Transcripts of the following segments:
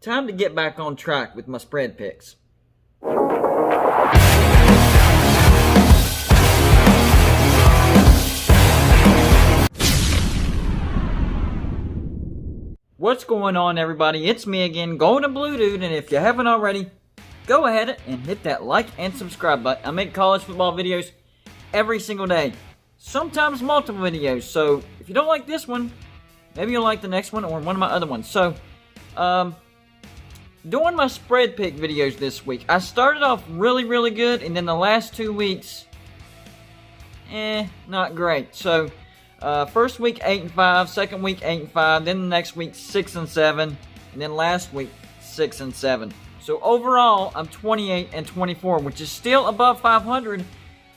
time to get back on track with my spread picks. What's going on, everybody? It's me again, Golden Blue Dude, and if you haven't already, go ahead and hit that like and subscribe button. I make college football videos every single day, sometimes multiple videos, so if you don't like this one, maybe you'll like the next one or one of my other ones. So, doing my spread pick videos this week, I started off really good, and then the last 2 weeks, not great. So, first week 8-5, second week 8-5, then the next week 6-7, and then last week 6-7. So overall, I'm 28-24, which is still above 500,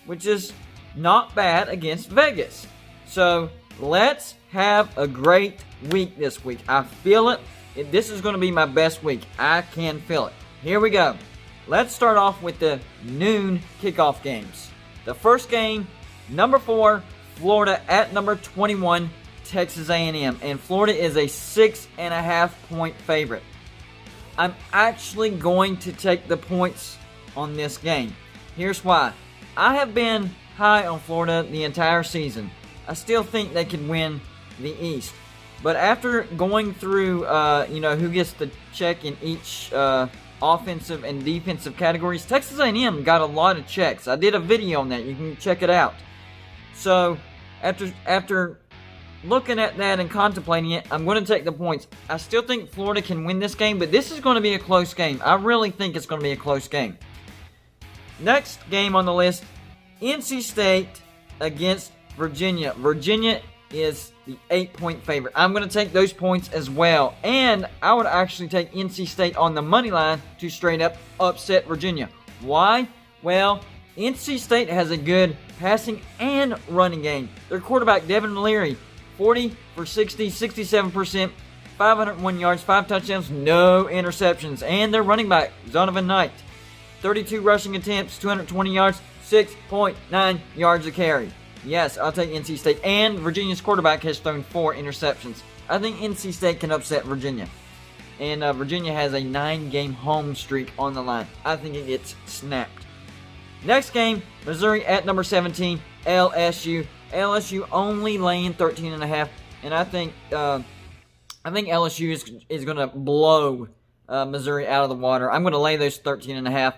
which is not bad against Vegas. So let's have a great week this week. I feel it. This is going to be my best week. I can feel it. Here we go. Let's start off with the noon kickoff games. The first game, number 4. Florida at number 21, Texas A&M. And Florida is a 6.5 point favorite. I'm actually going to take the points on this game. Here's why. I have been high on Florida the entire season. I still think they can win the East. But after going through, who gets the check in each offensive and defensive categories, Texas A&M got a lot of checks. I did a video on that. You can check it out. So, after looking at that and contemplating it, I'm going to take the points. I still think Florida can win this game, but this is going to be a close game. I really think it's going to be a close game. Next game on the list, NC State against Virginia. Virginia is the 8-point favorite. I'm going to take those points as well. And I would actually take NC State on the money line to straight up upset Virginia. Why? Well, NC State has a good passing and running game. Their quarterback, Devin Leary, 40 for 60, 67%, 501 yards, 5 touchdowns, no interceptions. And their running back, Zonovan Knight, 32 rushing attempts, 220 yards, 6.9 yards a carry. Yes, I'll take NC State. And Virginia's quarterback has thrown 4 interceptions. I think NC State can upset Virginia. And Virginia has a 9-game home streak on the line. I think it gets snapped. Next game, Missouri at number 17, LSU. LSU only laying 13.5, and I think LSU is going to blow Missouri out of the water. I'm going to lay those 13.5.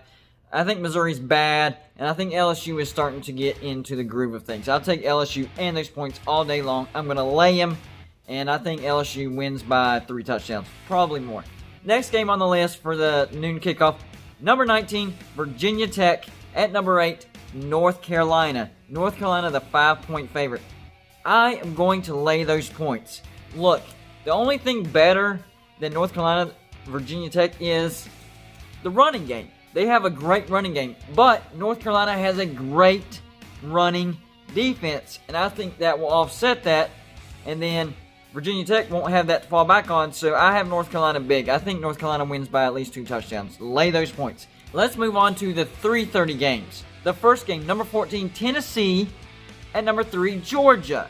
I think Missouri's bad, and I think LSU is starting to get into the groove of things. I'll take LSU and those points all day long. I'm going to lay them, and I think LSU wins by 3 touchdowns, probably more. Next game on the list for the noon kickoff, number 19, Virginia Tech. At number 8, North Carolina. North Carolina, the 5-point favorite. I am going to lay those points. Look, the only thing better than North Carolina, Virginia Tech is the running game. They have a great running game, but North Carolina has a great running defense, and I think that will offset that, and then Virginia Tech won't have that to fall back on, so I have North Carolina big. I think North Carolina wins by at least 2 touchdowns. Lay those points. Let's move on to the 3:30 games. The first game, number 14, Tennessee. At number 3, Georgia.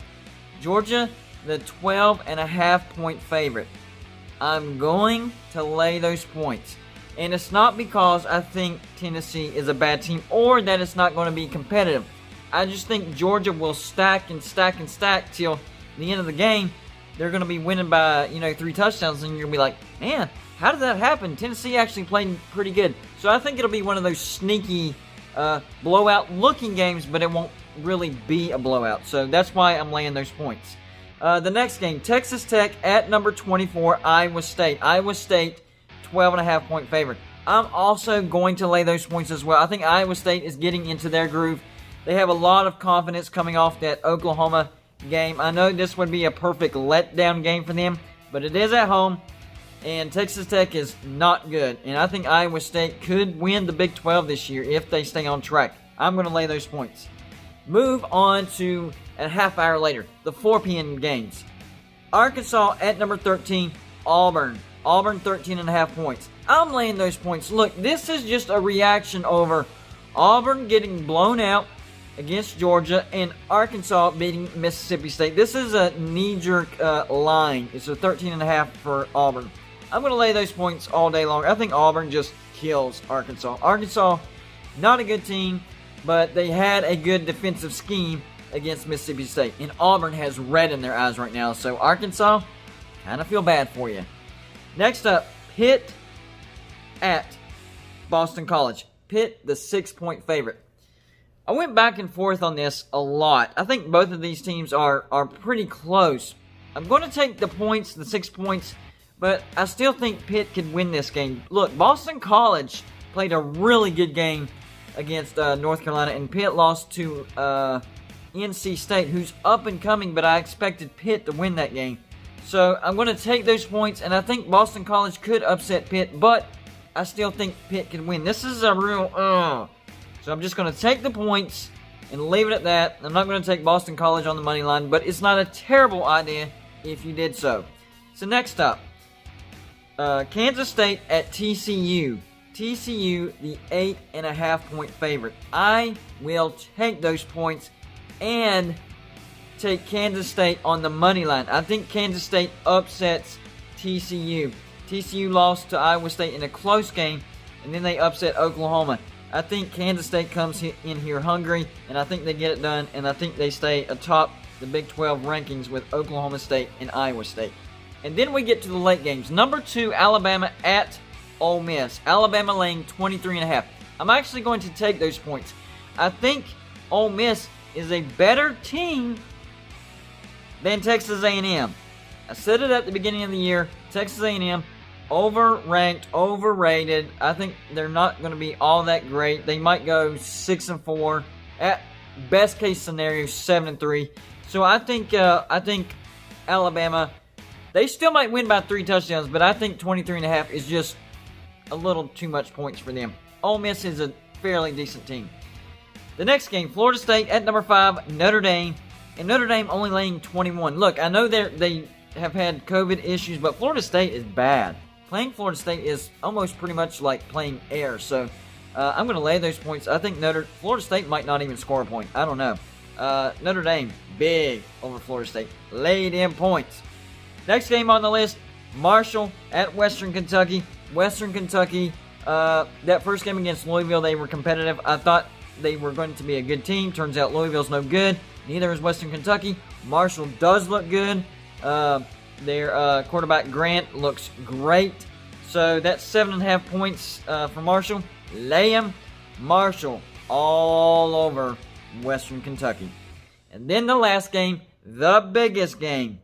Georgia, the 12.5 point favorite. I'm going to lay those points. And it's not because I think Tennessee is a bad team or that it's not going to be competitive. I just think Georgia will stack and stack and stack till the end of the game. They're going to be winning by, 3 touchdowns, and you're going to be like, man, how did that happen? Tennessee actually played pretty good. So I think it'll be one of those sneaky blowout-looking games, but it won't really be a blowout. So that's why I'm laying those points. The next game, Texas Tech at number 24, Iowa State. Iowa State, 12.5 point favorite. I'm also going to lay those points as well. I think Iowa State is getting into their groove. They have a lot of confidence coming off that Oklahoma game. I know this would be a perfect letdown game for them, but it is at home. And Texas Tech is not good. And I think Iowa State could win the Big 12 this year if they stay on track. I'm going to lay those points. Move on to a half hour later, the 4 p.m. games. Arkansas at number 13, Auburn. Auburn 13.5 points. I'm laying those points. Look, this is just a reaction over Auburn getting blown out against Georgia and Arkansas beating Mississippi State. This is a knee-jerk line. It's a 13.5 for Auburn. I'm going to lay those points all day long. I think Auburn just kills Arkansas. Arkansas, not a good team, but they had a good defensive scheme against Mississippi State. And Auburn has red in their eyes right now. So Arkansas, kind of feel bad for you. Next up, Pitt at Boston College. Pitt, the 6-point favorite. I went back and forth on this a lot. I think both of these teams are pretty close. I'm going to take the points, the 6 points, but I still think Pitt could win this game. Look, Boston College played a really good game against North Carolina, and Pitt lost to NC State, who's up and coming, but I expected Pitt to win that game. So I'm going to take those points, and I think Boston College could upset Pitt, but I still think Pitt can win. This is a real So I'm just going to take the points and leave it at that. I'm not going to take Boston College on the money line, but it's not a terrible idea if you did so. So next up, Kansas State at TCU. TCU, the 8.5-point favorite. I will take those points and take Kansas State on the money line. I think Kansas State upsets TCU. TCU lost to Iowa State in a close game, and then they upset Oklahoma. I think Kansas State comes in here hungry, and I think they get it done, and I think they stay atop the Big 12 rankings with Oklahoma State and Iowa State. And then we get to the late games. Number 2, Alabama at Ole Miss. Alabama laying 23.5. I'm actually going to take those points. I think Ole Miss is a better team than Texas A&M. I said it at the beginning of the year. Texas A&M, overranked, overrated. I think they're not going to be all that great. They might go 6-4. At best case scenario, 7-3. So I think Alabama, they still might win by 3 touchdowns, but I think 23.5 is just a little too much points for them. Ole Miss is a fairly decent team. The next game, Florida State at number 5, Notre Dame. And Notre Dame only laying 21. Look, I know they have had COVID issues, but Florida State is bad. Playing Florida State is almost pretty much like playing air. So I'm going to lay those points. I think Florida State might not even score a point. I don't know. Notre Dame, big over Florida State. Laid in points. Next game on the list, Marshall at Western Kentucky. Western Kentucky, that first game against Louisville, they were competitive. I thought they were going to be a good team. Turns out Louisville's no good. Neither is Western Kentucky. Marshall does look good. Their quarterback Grant looks great. So that's 7.5 points for Marshall. Lay 'em. Marshall all over Western Kentucky. And then the last game, the biggest game.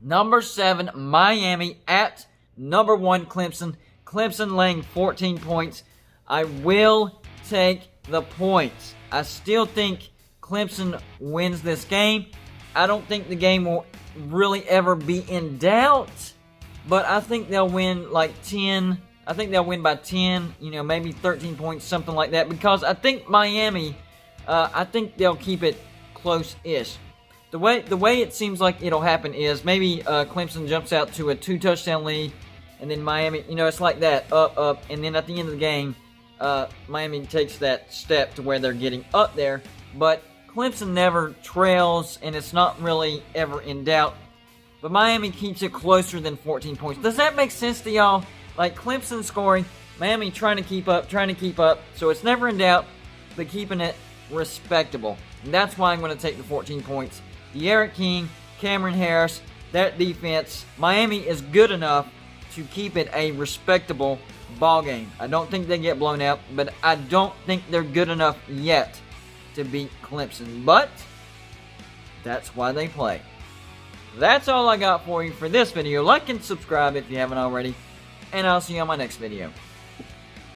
Number 7, Miami at number 1, Clemson. Clemson laying 14 points. I will take the points. I still think Clemson wins this game. I don't think the game will really ever be in doubt, but I think they'll win like 10. I think they'll win by 10, maybe 13 points, something like that, because I think Miami, I think they'll keep it close-ish. The way it seems like it'll happen is maybe Clemson jumps out to a 2-touchdown lead, and then Miami, it's like that, up, and then at the end of the game, Miami takes that step to where they're getting up there, but Clemson never trails, and it's not really ever in doubt. But Miami keeps it closer than 14 points. Does that make sense to y'all? Like Clemson scoring, Miami trying to keep up. So it's never in doubt, but keeping it respectable. And that's why I'm going to take the 14 points. De'Aaron King, Cameron Harris, that defense, Miami is good enough to keep it a respectable ball game. I don't think they get blown out, but I don't think they're good enough yet to beat Clemson, but that's why they play. That's all I got for you for this video. Like and subscribe if you haven't already, and I'll see you on my next video.